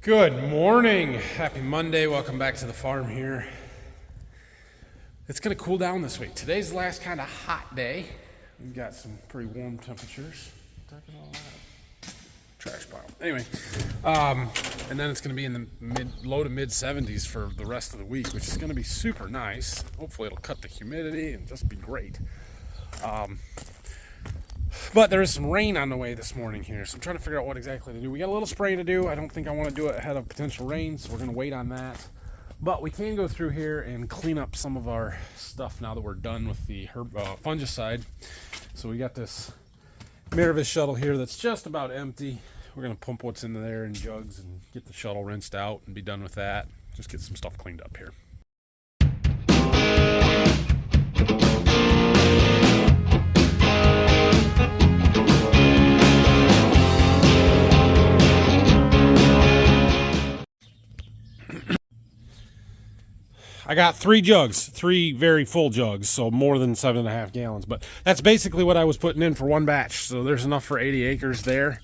Good morning. Happy Monday. Welcome back to the farm here. It's going to cool down this week. Today's the last kind of hot day. We've got some pretty warm temperatures. Trash pile. Anyway, and then it's going to be in the low to mid 70s for the rest of the week, which is going to be super nice. Hopefully it'll cut the humidity and just be great. But there is some rain on the way this morning here, so I'm trying to figure out what exactly to do. We got a little spray to do. I don't think I want to do it ahead of potential rain, so we're going to wait on that. But we can go through here and clean up some of our stuff now that we're done with the fungicide. So we got this Manure shuttle here that's just about empty. We're going to pump what's in there in jugs and get the shuttle rinsed out and be done with that. Just get some stuff cleaned up here. I got 3 jugs, 3 very full jugs, so more than 7.5 gallons. But that's basically what I was putting in for one batch. So there's enough for 80 acres there.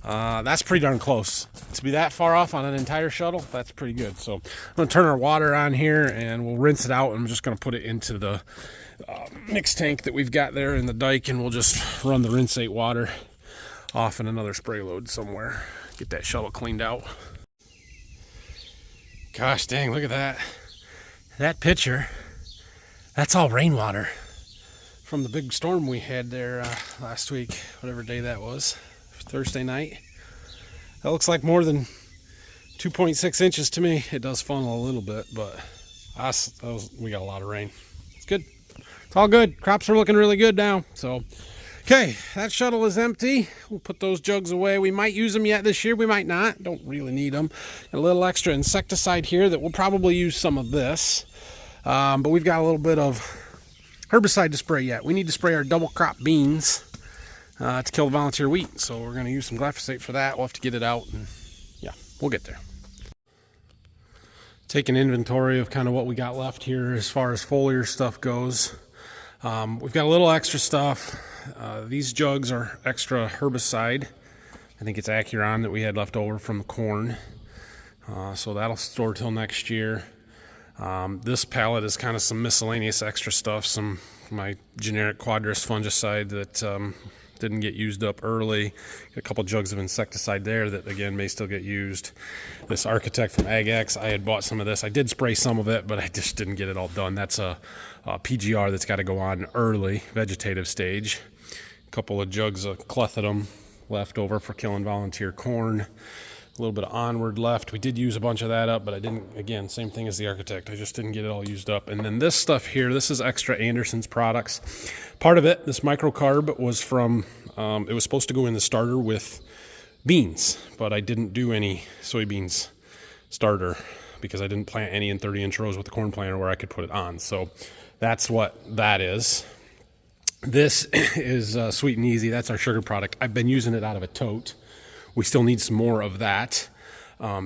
That's pretty darn close. To be that far off on an entire shuttle, that's pretty good. So I'm going to turn our water on here and we'll rinse it out. And I'm just going to put it into the mixed tank that we've got there in the dike, and we'll just run the rinseate water off in another spray load somewhere. Get that shuttle cleaned out. Gosh dang, look at that. That pitcher, that's all rainwater from the big storm we had there last week, whatever day that was, Thursday night. That looks like more than 2.6 inches to me. It does funnel a little bit, but we got a lot of rain. It's good. It's all good. Crops are looking really good now. So, okay, that shuttle is empty. We'll put those jugs away. We might use them yet this year. We might not. Don't really need them. A little extra insecticide here that we'll probably use some of this. But we've got a little bit of herbicide to spray yet. We need to spray our double crop beans to kill the volunteer wheat. So we're going to use some glyphosate for that. We'll have to get it out. And yeah, we'll get there. Take an inventory of kind of what we got left here as far as foliar stuff goes. We've got a little extra stuff. These jugs are extra herbicide. I think it's Acuron that we had left over from the corn. So that'll store till next year. This pallet is kind of some miscellaneous extra stuff. Some my generic Quadris fungicide that didn't get used up early. Got a couple jugs of insecticide there that again may still get used. This Architect from AgX, I had bought some of this. I did spray some of it, but I just didn't get it all done. That's a PGR that's got to go on early vegetative stage. A couple of jugs of clethodim left over for killing volunteer corn. A little bit of Onward left. We did use a bunch of that up, but I didn't, again, same thing as the Architect. I just didn't get it all used up. And then this stuff here, this is extra Anderson's products. Part of it, this microcarb, was from, it was supposed to go in the starter with beans, but I didn't do any soybeans starter because I didn't plant any in 30-inch rows with the corn planter where I could put it on. So that's what that is. This is Sweet and Easy. That's our sugar product. I've been using it out of a tote. We still need some more of that.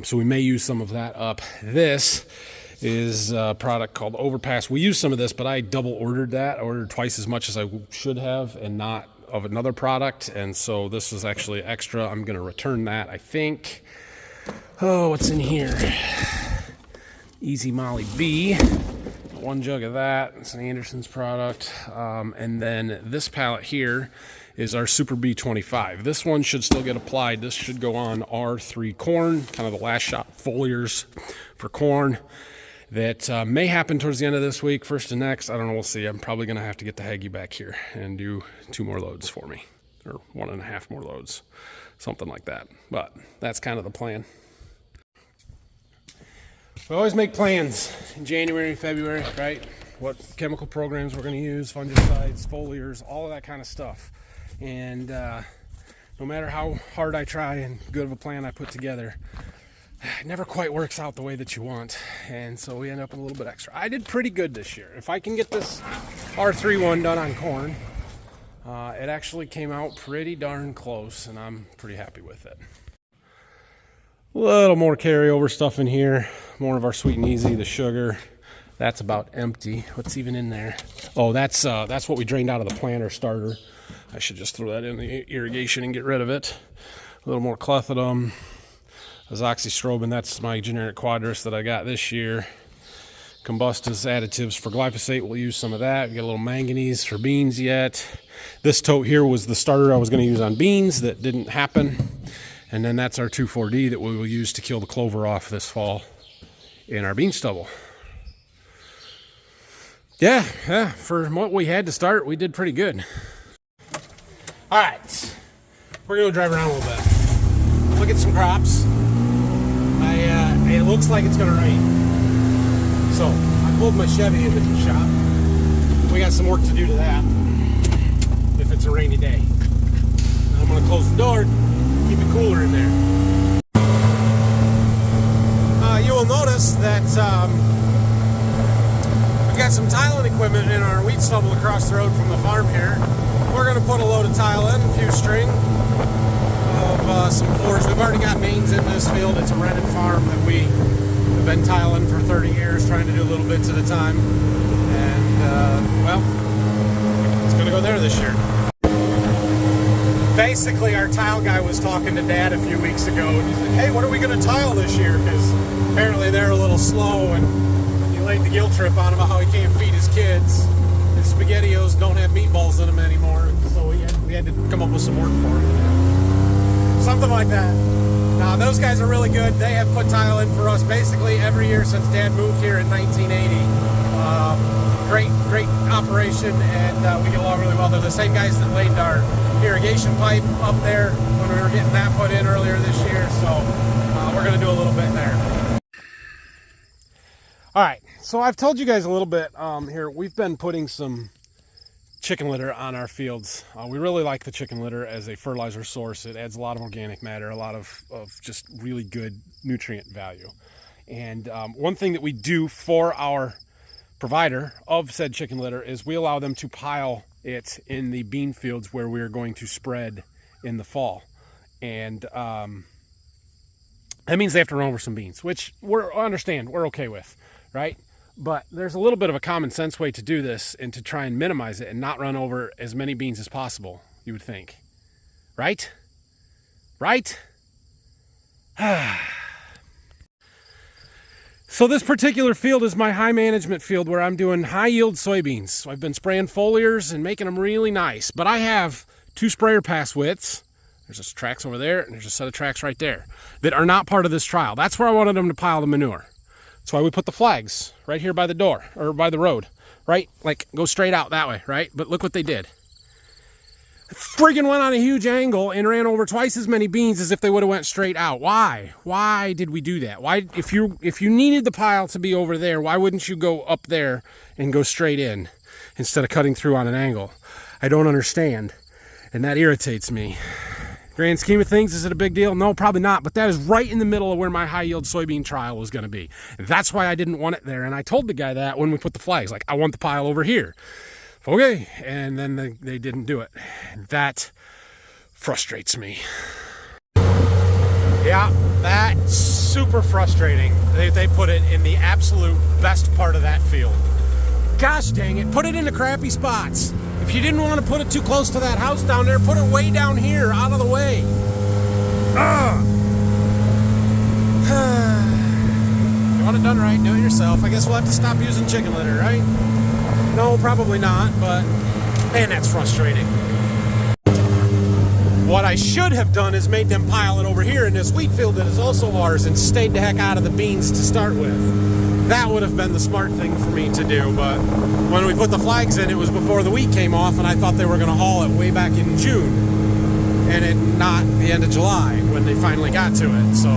So we may use some of that up. This is a product called Overpass. We use some of this, but I double ordered that. I ordered twice as much as I should have and not of another product. And so this is actually extra. I'm going to return that, I think. Oh, what's in here? Easy Molly B. 1 jug of that. It's an Anderson's product. And then this pallet here is our Super B25. This one should still get applied. This should go on R3 corn, kind of the last shot foliars for corn. That may happen towards the end of this week, first and next. I don't know, we'll see. I'm probably gonna have to get the Haggy back here and do 2 more loads for me, or 1.5 more loads, something like that. But that's kind of the plan. We always make plans in January, February, right? What chemical programs we're gonna use, fungicides, foliars, all of that kind of stuff. And no matter how hard I try and good of a plan I put together, it never quite works out the way that you want. And so we end up with a little bit extra. I did pretty good this year. If I can get this R3 one done on corn, it actually came out pretty darn close, and I'm pretty happy with it. A little more carryover stuff in here. More of our Sweet and Easy, the sugar. That's about empty. What's even in there? Oh, that's what we drained out of the planter starter. I should just throw that in the irrigation and get rid of it. A little more clethodim. Azoxystrobin, that's my generic quadris that I got this year. Combustus additives for glyphosate, we'll use some of that. We got a little manganese for beans yet. This tote here was the starter I was going to use on beans that didn't happen. And then that's our 2,4-D that we will use to kill the clover off this fall in our bean stubble. Yeah, for what we had to start, we did pretty good. All right, we're going to drive around a little bit. Look at some crops. It looks like it's going to rain. So I pulled my Chevy into the shop. We got some work to do to that if it's a rainy day. I'm going to close the door, keep it cooler in there. You will notice that we've got some tiling equipment in our wheat stubble across the road from the farm here. We're going to put a load of tile in, a few string of some floors. We've already got mains in this field. It's a rented farm that we have been tiling for 30 years, trying to do little bits at a time. And, well, it's going to go there this year. Basically, our tile guy was talking to Dad a few weeks ago, and he's like, hey, what are we going to tile this year? Because apparently they're a little slow, and he laid the guilt trip on him about how he can't feed his kids. His SpaghettiOs don't have meatballs in them anymore, and so we had to come up with some work for him. Something like that. Now, those guys are really good. They have put tile in for us basically every year since Dad moved here in 1980. Great operation, and we get along really well. They're the same guys that laid our irrigation pipe up there when we were getting that put in earlier this year, so we're going to do a little bit there. All right, so I've told you guys a little bit here. We've been putting some chicken litter on our fields. We really like the chicken litter as a fertilizer source. It adds a lot of organic matter, a lot of just really good nutrient value. And one thing that we do for our provider of said chicken litter is we allow them to pile it in the bean fields where we're going to spread in the fall. And that means they have to run over some beans, which we're okay with, right? But there's a little bit of a common sense way to do this and to try and minimize it and not run over as many beans as possible, you would think. Right? Right? So this particular field is my high management field where I'm doing high yield soybeans. So I've been spraying foliars and making them really nice. But I have 2 sprayer pass widths. There's just tracks over there and there's a set of tracks right there that are not part of this trial. That's where I wanted them to pile the manure. That's why we put the flags right here by the door or by the road, right? Like go straight out that way, right? But look what they did. Friggin' went on a huge angle and ran over twice as many beans as if they would have went straight out. Why? Why did we do that? Why, if you needed the pile to be over there, why wouldn't you go up there and go straight in instead of cutting through on an angle? I don't understand, and that irritates me. Grand scheme of things, is it a big deal? No, probably not, but that is right in the middle of where my high yield soybean trial was going to be. That's why I didn't want it there, and I told the guy that when we put the flags, like, I want the pile over here. Okay, and then they didn't do it. That frustrates me. Yeah, that's super frustrating. They put it in the absolute best part of that field. Gosh dang it, put it in the crappy spots. If you didn't want to put it too close to that house down there, put it way down here, out of the way. You want it done right, do it yourself. I guess we'll have to stop using chicken litter, right? No, probably not, but man, that's frustrating. What I should have done is made them pile it over here in this wheat field that is also ours and stayed the heck out of the beans to start with. That would have been the smart thing for me to do, but when we put the flags in, it was before the wheat came off, and I thought they were going to haul it way back in June, and not the end of July when they finally got to it, so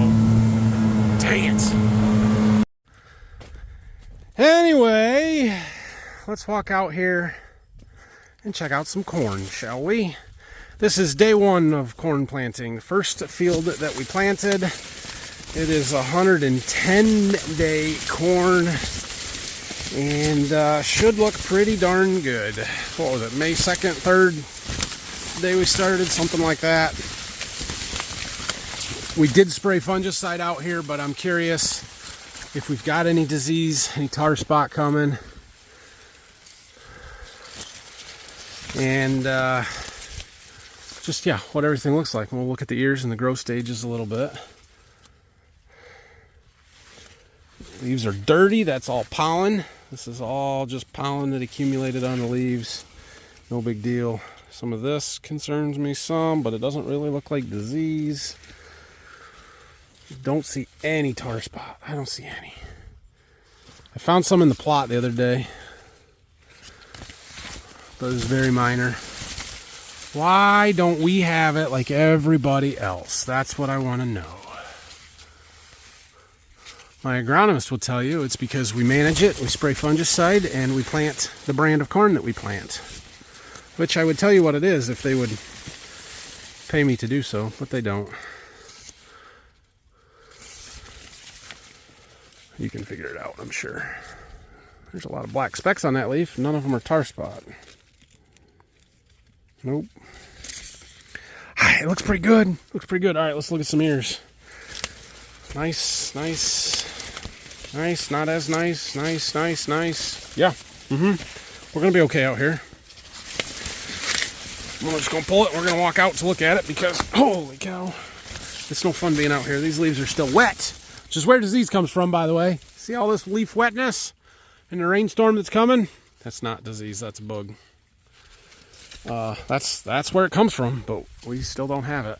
dang it. Anyway, let's walk out here and check out some corn, shall we? This is day 1 of corn planting, the first field that we planted. It is 110-day corn and should look pretty darn good. What was it, May 2nd, 3rd day we started, something like that. We did spray fungicide out here, but I'm curious if we've got any disease, any tar spot coming. And just, yeah, what everything looks like. We'll look at the ears and the growth stages a little bit. Leaves are dirty. That's all pollen. This is all just pollen that accumulated on the leaves. No big deal. Some of this concerns me some, but it doesn't really look like disease. Don't see any tar spot. I don't see any. I found some in the plot the other day, but it was very minor. Why don't we have it like everybody else? That's what I want to know. My agronomist will tell you it's because we manage it, we spray fungicide, and we plant the brand of corn that we plant. Which I would tell you what it is if they would pay me to do so, but they don't. You can figure it out, I'm sure. There's a lot of black specks on that leaf. None of them are tar spot. Nope. It looks pretty good. Looks pretty good. All right, let's look at some ears. Nice, nice. Nice, not as nice. Nice, nice, nice. Yeah. We're going to be okay out here. I'm just going to pull it. We're going to walk out to look at it because, holy cow, it's no fun being out here. These leaves are still wet. Which is where disease comes from, by the way. See all this leaf wetness and the rainstorm that's coming? That's not disease, that's a bug. That's where it comes from, but we still don't have it.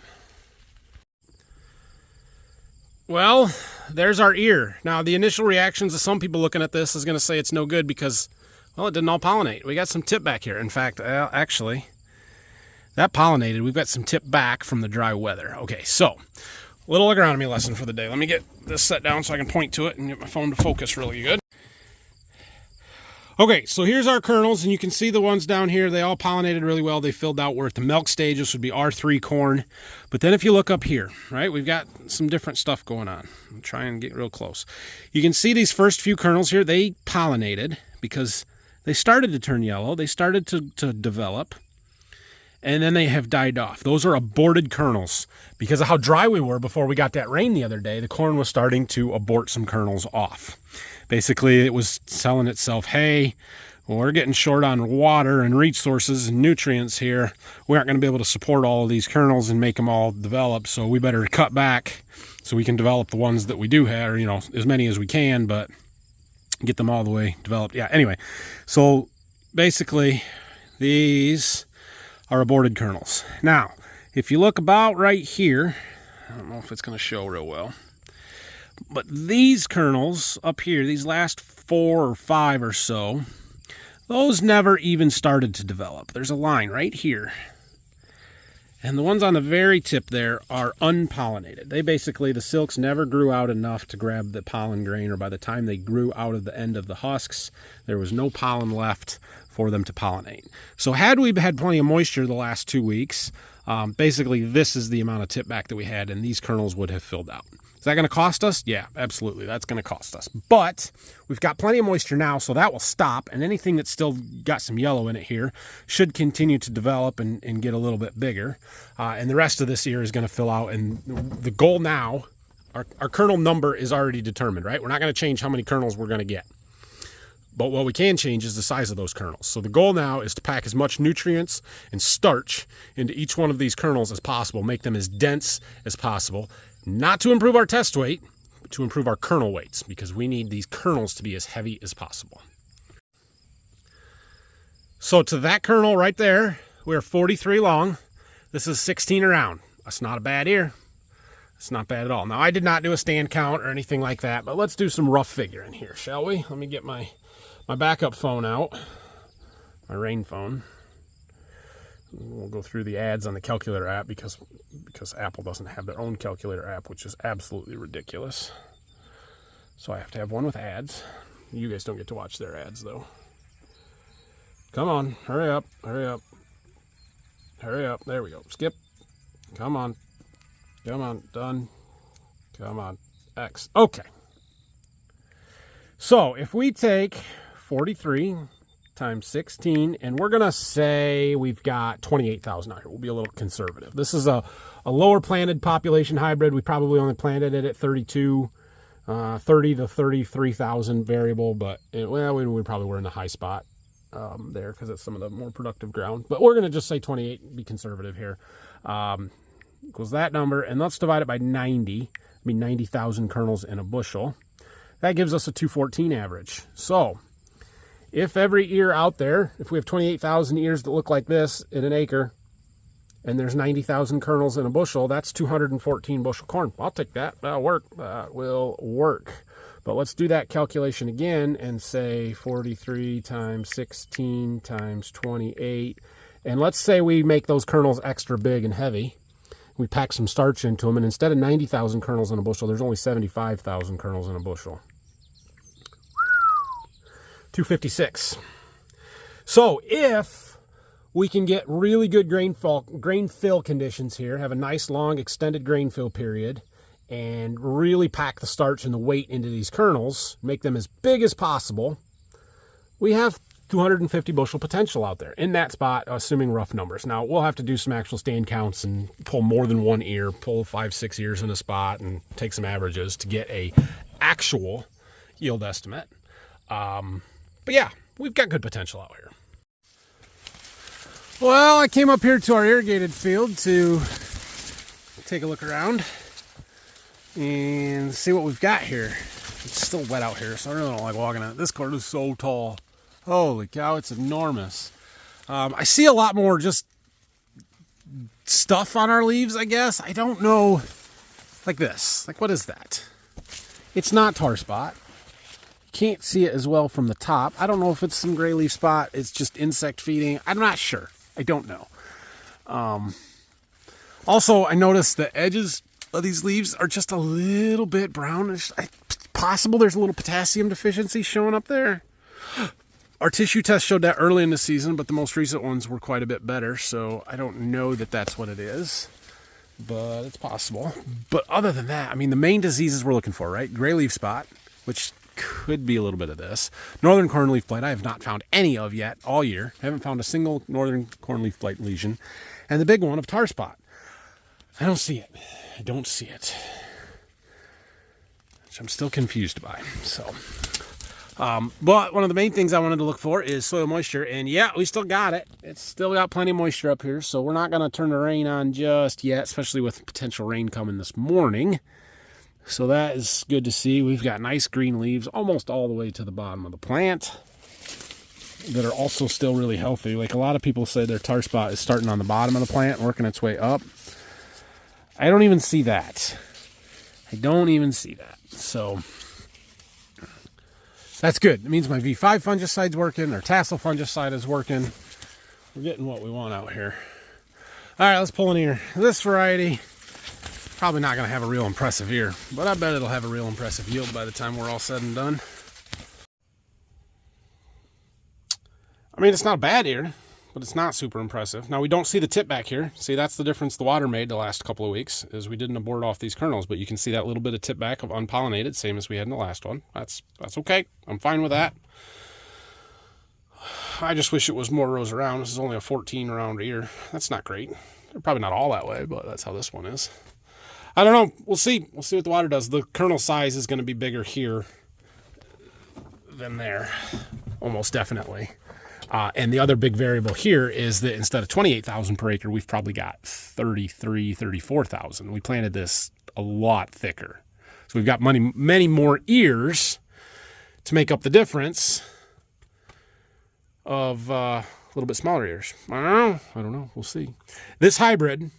Well, there's our ear. Now, the initial reactions of some people looking at this is going to say it's no good because, well, it didn't all pollinate. We got some tip back here. In fact, actually, that pollinated. We've got some tip back from the dry weather. Okay, so little agronomy lesson for the day. Let me get this set down so I can point to it and get my phone to focus really good. Okay, so here's our kernels, and you can see the ones down here. They all pollinated really well. They filled out. We're at the milk stage. This would be R3 corn. But then if you look up here, right, we've got some different stuff going on. I'll try and get real close. You can see these first few kernels here. They pollinated because they started to turn yellow. They started to develop. And then they have died off. Those are aborted kernels. Because of how dry we were before we got that rain the other day, the corn was starting to abort some kernels off. Basically, it was telling itself, hey, well, we're getting short on water and resources and nutrients here. We aren't going to be able to support all of these kernels and make them all develop, so we better cut back so we can develop the ones that we do have, or, you know, as many as we can, but get them all the way developed. Yeah, anyway, so basically, these are aborted kernels. Now, if you look about right here, I don't know if it's going to show real well, but these kernels up here, these last 4 or 5 or so, those never even started to develop. There's a line right here. And the ones on the very tip there are unpollinated. They basically, the silks never grew out enough to grab the pollen grain, or by the time they grew out of the end of the husks, there was no pollen left for them to pollinate. So had we had plenty of moisture the last 2 weeks, basically this is the amount of tip back that we had, and these kernels would have filled out. Is that going to cost us? Yeah, absolutely. That's going to cost us. But we've got plenty of moisture now, so that will stop. And anything that's still got some yellow in it here should continue to develop and get a little bit bigger. And the rest of this ear is going to fill out. And the goal now, our kernel number is already determined, right? We're not going to change how many kernels we're going to get. But what we can change is the size of those kernels. So the goal now is to pack as much nutrients and starch into each one of these kernels as possible, make them as dense as possible. Not to improve our test weight, but to improve our kernel weights, because we need these kernels to be as heavy as possible. So to that kernel right there, we're 43 long. This is 16 around. That's not a bad ear. It's not bad at all. Now, I did not do a stand count or anything like that, but let's do some rough figuring here, shall we? Let me get my backup phone out, my rain phone. We'll go through the ads on the calculator app because Apple doesn't have their own calculator app, which is absolutely ridiculous. So I have to have one with ads. You guys don't get to watch their ads, though. Come on, hurry up, hurry up. Hurry up, there we go. Skip. Come on. Come on, done. Come on, X. Okay. So if we take 43 times 16, and we're going to say we've got 28,000 out here. We'll be a little conservative. This is a lower planted population hybrid. We probably only planted it at 30 to 33,000 variable, but well, we probably were in the high spot there because it's some of the more productive ground. But we're going to just say 28 and be conservative here. Equals that number, and let's divide it by 90. I mean 90,000 kernels in a bushel. That gives us a 214 average. So if every ear out there, if we have 28,000 ears that look like this in an acre, and there's 90,000 kernels in a bushel, that's 214 bushel corn. I'll take that. That'll work. That will work. But let's do that calculation again and say 43 times 16 times 28. And let's say we make those kernels extra big and heavy. We pack some starch into them, and instead of 90,000 kernels in a bushel, there's only 75,000 kernels in a bushel. 256. So if we can get really good grain fill conditions here, have a nice long extended grain fill period, and really pack the starch and the weight into these kernels, make them as big as possible, we have 250 bushel potential out there in that spot, assuming rough numbers. Now, we'll have to do some actual stand counts and pull more than one ear, pull 5-6 ears in a spot and take some averages to get a actual yield estimate. But yeah, we've got good potential out here. Well, I came up here to our irrigated field to take a look around and see what we've got here. It's still wet out here, so I really don't like walking it. This corn is so tall. Holy cow, it's enormous. I see a lot more just stuff on our leaves, I guess. I don't know, like this. Like, what is that? It's not tar spot. Can't see it as well from the top. I don't know if it's some gray leaf spot. It's just insect feeding. I'm not sure. I don't know. Also, I noticed the edges of these leaves are just a little bit brownish. Possible there's a little potassium deficiency showing up there. Our tissue test showed that early in the season, but the most recent ones were quite a bit better, so I don't know that that's what it is, but it's possible. But other than that, I mean, the main diseases we're looking for, right? Gray leaf spot, which could be a little bit of this. Northern cornleaf blight, I have not found any of yet all year. I haven't found a single northern cornleaf blight lesion. And the big one of tar spot. I don't see it. I don't see it. Which I'm still confused by. So, but one of the main things I wanted to look for is soil moisture. And yeah, we still got it. It's still got plenty of moisture up here. So we're not going to turn the rain on just yet, especially with potential rain coming this morning. So that is good to see. We've got nice green leaves almost all the way to the bottom of the plant that are also still really healthy. Like, a lot of people say their tar spot is starting on the bottom of the plant, working its way up. I don't even see that. I don't even see that. So that's good. It means my V5 fungicide's working. Our tassel fungicide is working. We're getting what we want out here. All right, let's pull an ear. This variety, probably not going to have a real impressive ear, but I bet it'll have a real impressive yield by the time we're all said and done. I mean, it's not a bad ear, but it's not super impressive. Now, we don't see the tip back here. See, that's the difference the water made the last couple of weeks, is we didn't abort off these kernels, but you can see that little bit of tip back of unpollinated, same as we had in the last one. That's okay. I'm fine with that. I just wish it was more rows around. This is only a 14 round ear. That's not great. They're probably not all that way, but that's how this one is. I don't know. We'll see. We'll see what the water does. The kernel size is going to be bigger here than there, almost definitely. And the other big variable here is that instead of 28,000 per acre, we've probably got 33, 34,000. We planted this a lot thicker. So we've got many more ears to make up the difference of a little bit smaller ears. I don't know. We'll see. This hybrid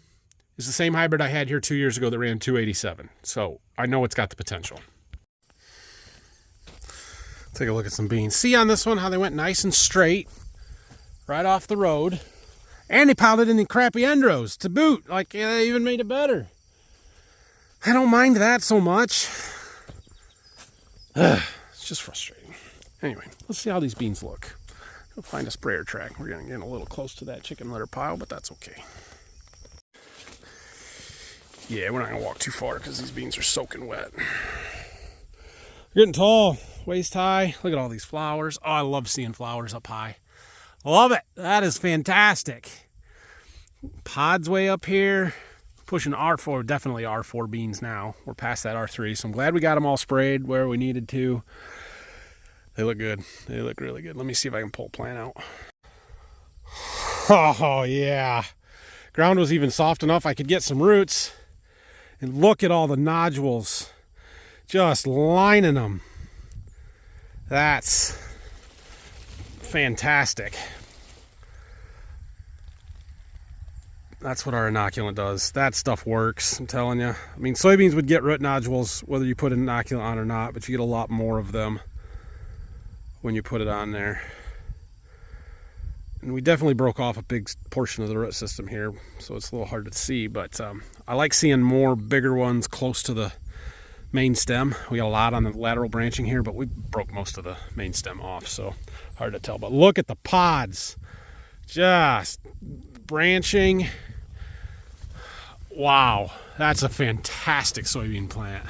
is the same hybrid I had here 2 years ago that ran 287. So I know it's got the potential. Take a look at some beans. See on this one how they went nice and straight right off the road. And they piled it in the crappy end rows to boot. Like, yeah, they even made it better. I don't mind that so much. It's just frustrating. Anyway, let's see how these beans look. We'll find a sprayer track. We're going to get a little close to that chicken litter pile, but that's okay. Yeah, we're not going to walk too far because these beans are soaking wet. They're getting tall, waist high. Look at all these flowers. Oh, I love seeing flowers up high. Love it. That is fantastic. Pods way up here. Pushing R4, definitely R4 beans now. We're past that R3, so I'm glad we got them all sprayed where we needed to. They look good. They look really good. Let me see if I can pull a plant out. Oh, yeah. Ground was even soft enough I could get some roots. And look at all the nodules. Just lining them. That's fantastic. That's what our inoculant does. That stuff works, I'm telling you. I mean, soybeans would get root nodules whether you put an inoculant on or not, but you get a lot more of them when you put it on there. And we definitely broke off a big portion of the root system here, so it's a little hard to see, but I like seeing more bigger ones close to the main stem. We got a lot on the lateral branching here, but we broke most of the main stem off, so hard to tell. But look at the pods, just branching. Wow, that's a fantastic soybean plant.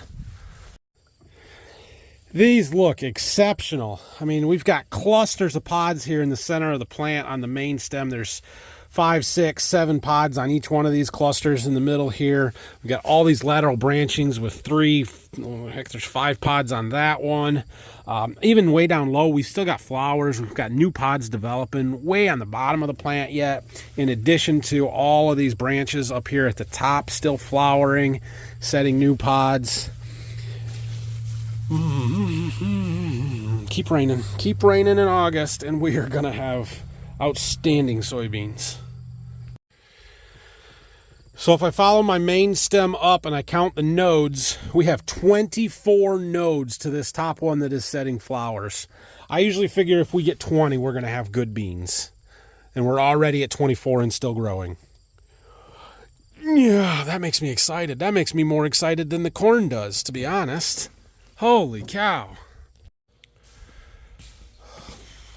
These look exceptional. I mean, we've got clusters of pods here in the center of the plant on the main stem. There's 5, 6, 7 pods on each one of these clusters in the middle here. We've got all these lateral branchings with 3, heck, there's 5 pods on that one. Even way down low, we've still got flowers. We've got new pods developing way on the bottom of the plant yet, in addition to all of these branches up here at the top, still flowering, setting new pods. Keep raining in August, and we are gonna have outstanding soybeans. So if I follow my main stem up and I count the nodes, we have 24 nodes to this top one that is setting flowers. I usually figure if we get 20, we're gonna have good beans, and we're already at 24 and still growing. Yeah, that makes me excited. That makes me more excited than the corn does, to be honest. Holy cow.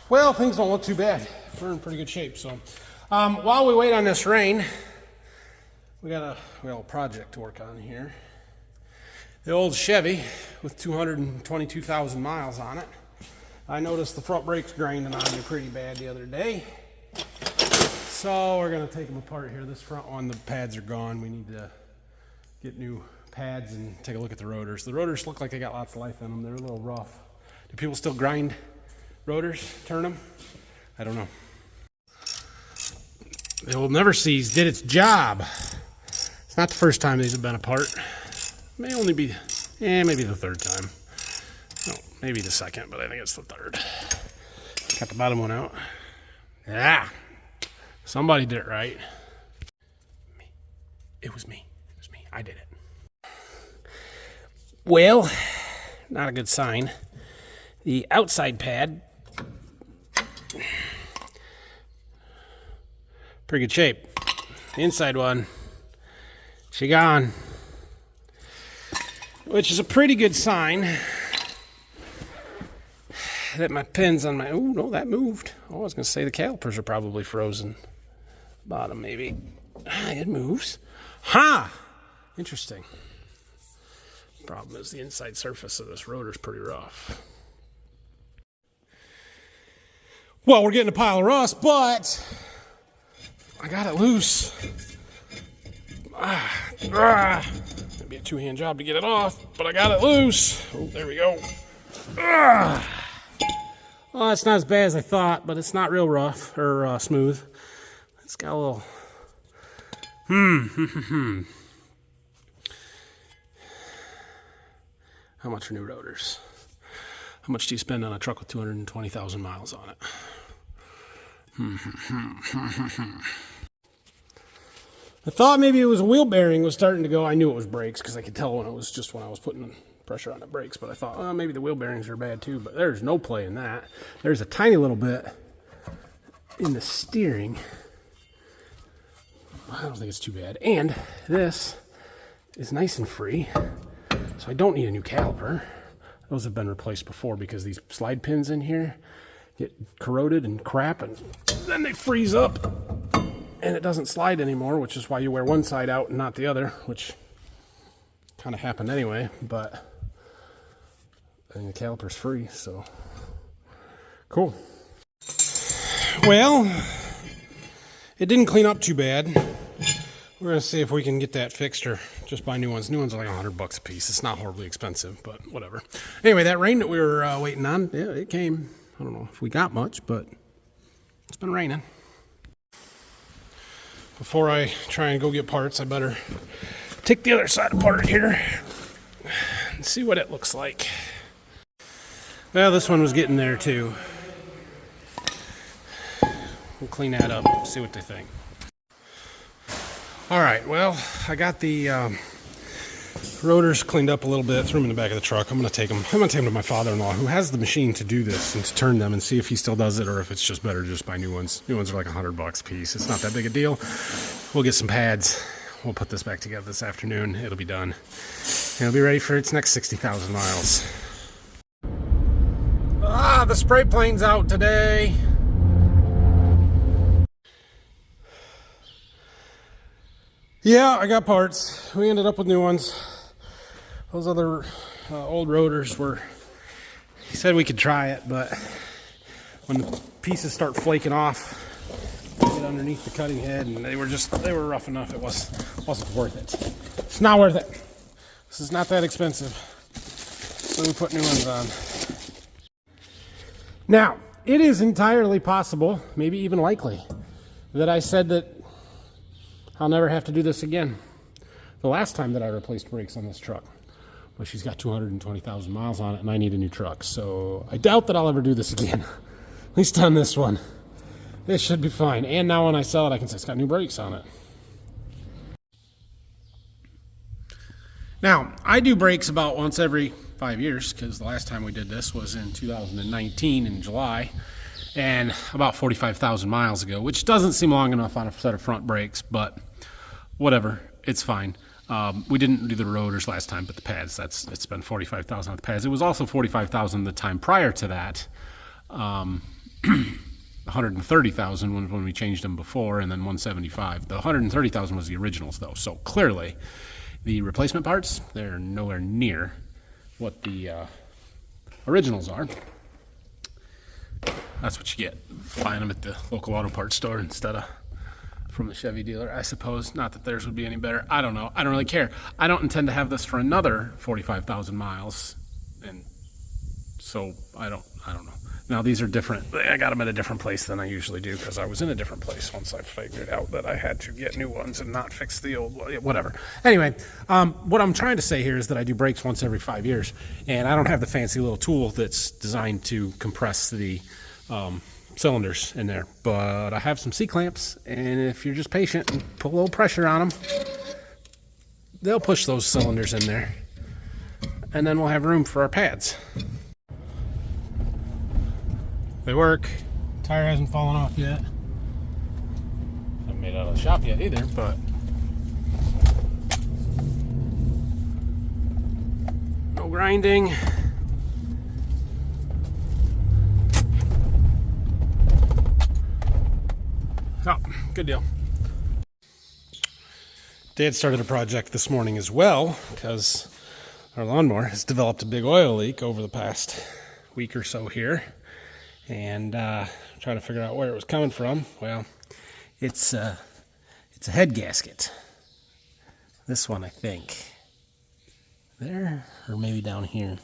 Well, things don't look too bad. We're in pretty good shape. So while we wait on this rain, we got a project to work on here. The old Chevy with 222,000 miles on it. I noticed the front brakes grinding on me pretty bad the other day. So we're gonna take them apart here. This front one, the pads are gone. We need to get new pads and take a look at the rotors. The rotors look like they got lots of life in them. They're a little rough. Do people still grind rotors, turn them? I don't know. The old Never Sees did its job. It's not the first time these have been apart. May only be, maybe the third time. No, maybe the second, but I think it's the third. Got the bottom one out. Yeah, somebody did it right. It was me. It was me. I did it. Well, not a good sign. The outside pad, pretty good shape. The inside one, she gone, which is a pretty good sign that my pins on my, oh no, that moved. Oh, I was gonna say the calipers are probably frozen. Bottom maybe. It moves. Ha! Interesting. Problem is the inside surface of this rotor is pretty rough. Well, we're getting a pile of rust, but I got it loose. Maybe a two-hand job to get it off, but I got it loose. Oh, there we go. Well, it's not as bad as I thought, but it's not real rough or smooth. It's got a little. How much are new rotors? How much do you spend on a truck with 220,000 miles on it? I thought maybe it was a wheel bearing was starting to go. I knew it was brakes because I could tell when I was putting pressure on the brakes, but I thought, oh, maybe the wheel bearings are bad too, but there's no play in that. There's a tiny little bit in the steering. I don't think it's too bad. And this is nice and free, so I don't need a new caliper. Those have been replaced before because these slide pins in here get corroded and crap, and then they freeze up and it doesn't slide anymore, which is why you wear one side out and not the other, which kind of happened anyway, but I think the caliper's free, so cool. Well, it didn't clean up too bad. We're gonna see if we can get that fixed or just buy new ones. New ones are like $100 a piece. It's not horribly expensive, but whatever. Anyway, that rain that we were waiting on, yeah, it came. I don't know if we got much, but it's been raining. Before I try and go get parts, I better take the other side apart here and see what it looks like. Well, this one was getting there too. We'll clean that up, see what they think. All right, well, I got the rotors cleaned up a little bit, threw them in the back of the truck. I'm gonna take them to my father-in-law, who has the machine to do this and to turn them, and see if he still does it or if it's just better to just buy new ones. New ones are like $100 a piece. It's not that big a deal. We'll get some pads. We'll put this back together this afternoon. It'll be done. It'll be ready for its next 60,000 miles. The spray plane's out today. Yeah, I got parts. We ended up with new ones. Those other old rotors were, he said we could try it, but when the pieces start flaking off, they get underneath the cutting head, and they were rough enough. It wasn't worth it. It's not worth it. This is not that expensive. So we put new ones on. Now, it is entirely possible, maybe even likely, that I said that I'll never have to do this again. The last time that I replaced brakes on this truck, well, she's got 220,000 miles on it, and I need a new truck. So I doubt that I'll ever do this again. At least on this one. This should be fine. And now when I sell it, I can say it's got new brakes on it. Now, I do brakes about once every 5 years, because the last time we did this was in 2019 in July, and about 45,000 miles ago, which doesn't seem long enough on a set of front brakes, but whatever, it's fine. We didn't do the rotors last time, but the pads, it's been 45,000 on the pads. It was also 45,000 the time prior to that. 130,000 when we changed them before, and then 175. The 130,000 was the originals though, so clearly the replacement parts, they're nowhere near what the originals are. That's what you get, buying them at the local auto parts store instead of from the Chevy dealer, I suppose. Not that theirs would be any better. I don't know. I don't really care. I don't intend to have this for another 45,000 miles, and so I don't know. Now these are different. I got them at a different place than I usually do, because I was in a different place once I figured out that I had to get new ones and not fix the old one. Whatever. Anyway, what I'm trying to say here is that I do brakes once every 5 years, and I don't have the fancy little tool that's designed to compress the cylinders in there, but I have some C-clamps, and if you're just patient and put a little pressure on them, they'll push those cylinders in there, and then we'll have room for our pads. They work. Tire hasn't fallen off yet. Haven't made it out of the shop yet either, but no grinding. Oh, good deal. Dad started a project this morning as well, because our lawnmower has developed a big oil leak over the past week or so here. And trying to figure out where it was coming from. Well, it's a head gasket. This one, I think. There, or maybe down here.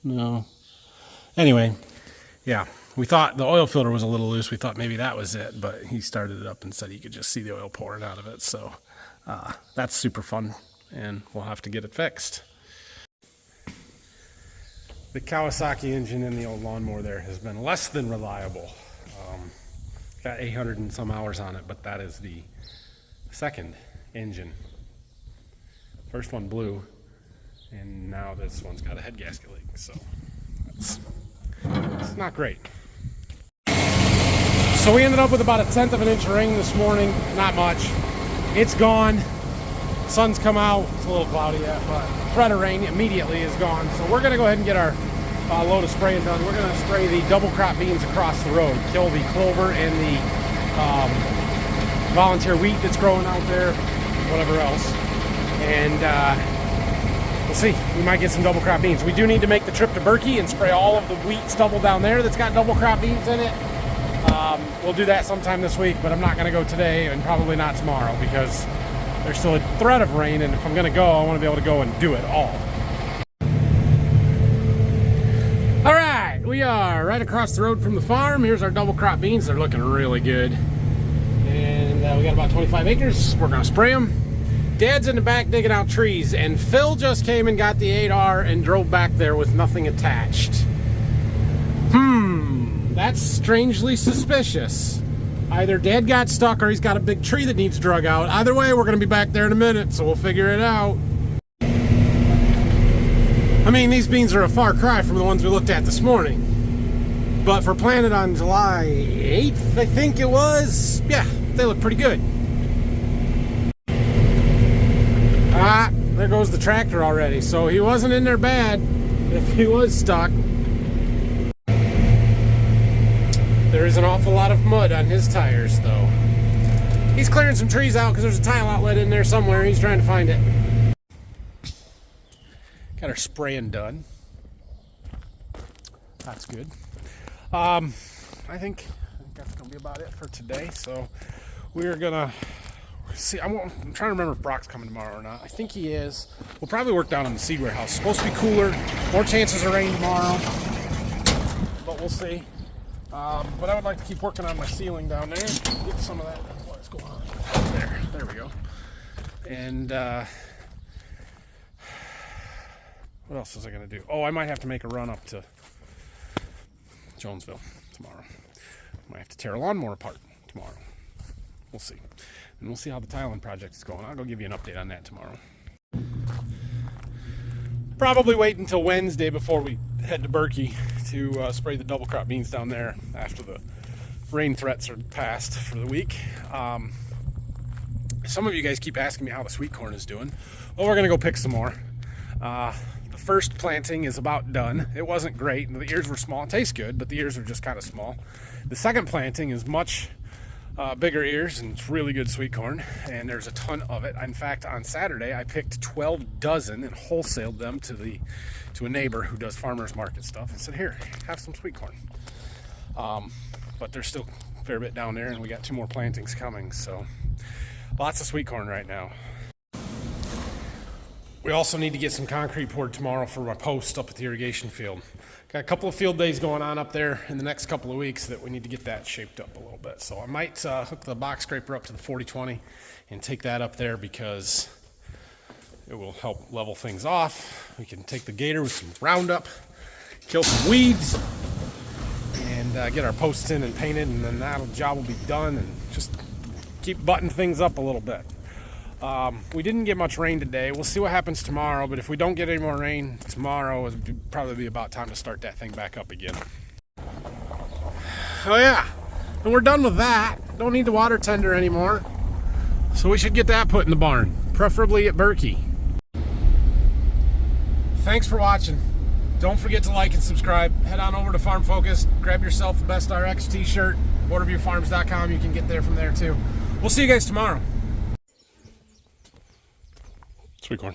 No. Anyway, yeah. We thought the oil filter was a little loose. We thought maybe that was it, but he started it up and said he could just see the oil pouring out of it. So that's super fun, and we'll have to get it fixed. The Kawasaki engine in the old lawnmower there has been less than reliable. Got 800 and some hours on it, but that is the second engine. First one blew, and now this one's got a head gasket leak, so it's not great. So we ended up with about 1/10 of an inch of rain this morning. Not much. It's gone. Sun's come out. It's a little cloudy yet, but threat of rain immediately is gone. So we're going to go ahead and get our load of spraying done. We're going to spray the double crop beans across the road, kill the clover and the volunteer wheat that's growing out there, whatever else. And we'll see. We might get some double crop beans. We do need to make the trip to Berkey and spray all of the wheat stubble down there that's got double crop beans in it. We'll do that sometime this week, but I'm not going to go today and probably not tomorrow, because there's still a threat of rain, and if I'm going to go, I want to be able to go and do it all. All right, we are right across the road from the farm. Here's our double crop beans. They're looking really good. And we got about 25 acres. We're going to spray them. Dad's in the back digging out trees, and Phil just came and got the 8R and drove back there with nothing attached. That's strangely suspicious. Either Dad got stuck or he's got a big tree that needs drug out. Either way, we're going to be back there in a minute, so we'll figure it out. I mean, these beans are a far cry from the ones we looked at this morning. But for planted on July 8th, I think it was, yeah, they look pretty good. Ah, there goes the tractor already. So he wasn't in there bad if he was stuck. There is an awful lot of mud on his tires, though. He's clearing some trees out because there's a tile outlet in there somewhere. He's trying to find it. Got our spraying done. That's good. I think that's going to be about it for today. So we're going to see. I'm trying to remember if Brock's coming tomorrow or not. I think he is. We'll probably work down in the seed warehouse. It's supposed to be cooler. More chances of rain tomorrow. But we'll see. But I would like to keep working on my ceiling down there. Get some of that. What's going on? There we go. And what else was I going to do? Oh, I might have to make a run up to Jonesville tomorrow. Might have to tear a lawnmower apart tomorrow. We'll see. And we'll see how the tiling project is going. I'll go give you an update on that tomorrow. Probably wait until Wednesday before we head to Berkey to spray the double crop beans down there after the rain threats are passed for the week. Some of you guys keep asking me how the sweet corn is doing. Well, we're going to go pick some more. The first planting is about done. It wasn't great. The ears were small. It tastes good, but the ears are just kind of small. The second planting is much bigger ears, and it's really good sweet corn, and there's a ton of it. In fact, on Saturday I picked 12 dozen and wholesaled them to a neighbor who does farmers market stuff and said, here, have some sweet corn. But there's still a fair bit down there, and we got 2 more plantings coming, so lots of sweet corn right now. We also need to get some concrete poured tomorrow for my post up at the irrigation field. Got a couple of field days going on up there in the next couple of weeks that we need to get that shaped up a little bit. So I might hook the box scraper up to the 40-20 and take that up there because it will help level things off. We can take the gator with some Roundup, kill some weeds, and get our posts in and painted, and then that job will be done, and just keep buttoning things up a little bit. We didn't get much rain today. We'll see what happens tomorrow, but if we don't get any more rain tomorrow, it'll probably be about time to start that thing back up again. Oh yeah, and we're done with that. Don't need the water tender anymore. So we should get that put in the barn, preferably at Berkey. Thanks for watching. Don't forget to like and subscribe. Head on over to Farm Focus, grab yourself the Best RX t-shirt, borderviewfarms.com. You can get there from there too. We'll see you guys tomorrow. Sweet corn.